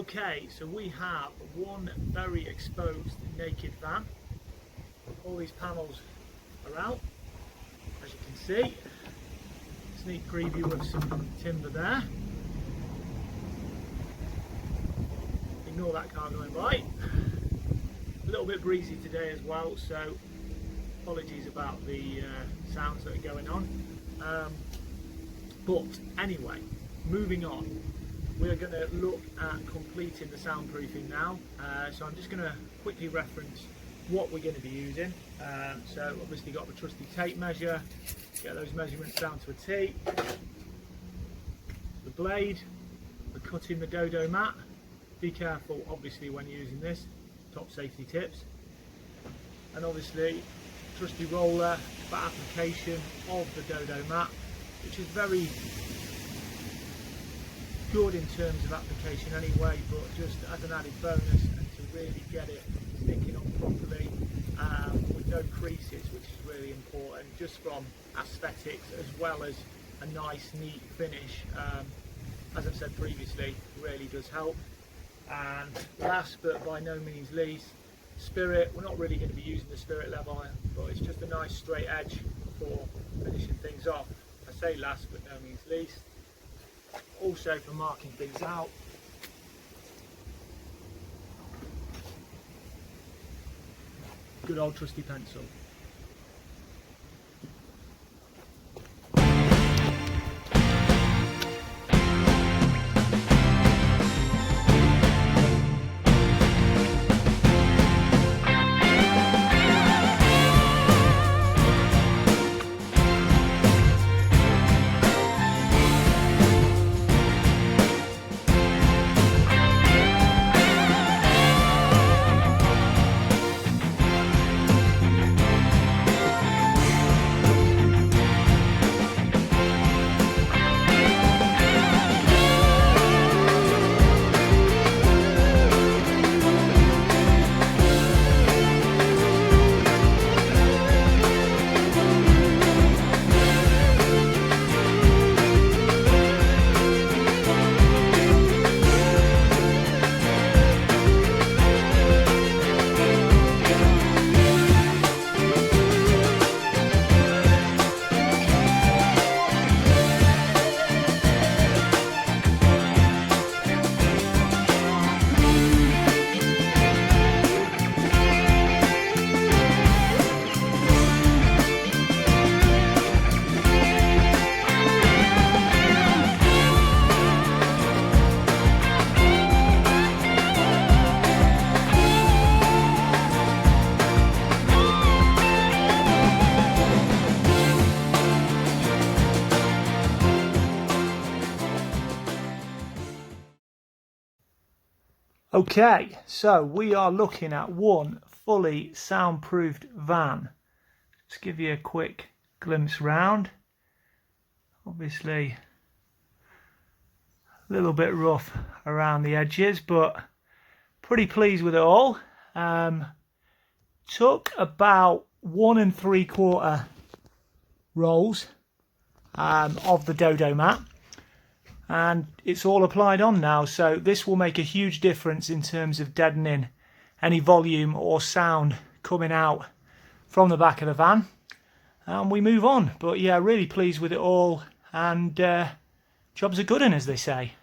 Okay, so we have one very exposed naked van. All these panels are out, as you can see. Sneak preview of some timber there. Ignore that car going by. A little bit breezy today as well, so apologies about the sounds that are going on. But anyway, moving on. We're going to look at completing the soundproofing now. So I'm just going to quickly reference what we're going to be using. So obviously got the trusty tape measure, get those measurements down to a T. The blade, we're cutting the Dodomat. Be careful obviously when using this, top safety tips. And obviously trusty roller for application of the Dodomat, which is very good in terms of application anyway, but just as an added bonus and to really get it sticking on properly with no creases, which is really important just from aesthetics as well as a nice neat finish. As I've said previously, really does help. And last but by no means least, spirit. We're not really going to be using the spirit level, but it's just a nice straight edge for finishing things off. I say last but no means least. Also for marking things out, good old trusty pencil. Okay, so we are looking at one fully soundproofed van. Let's give you a quick glimpse round. Obviously a little bit rough around the edges, but pretty pleased with it all. Took about 1 3/4 rolls of the Dodomat. And it's all applied on now, so this will make a huge difference in terms of deadening any volume or sound coming out from the back of the van. And we move on, but yeah, really pleased with it all, and job's a good one, as they say.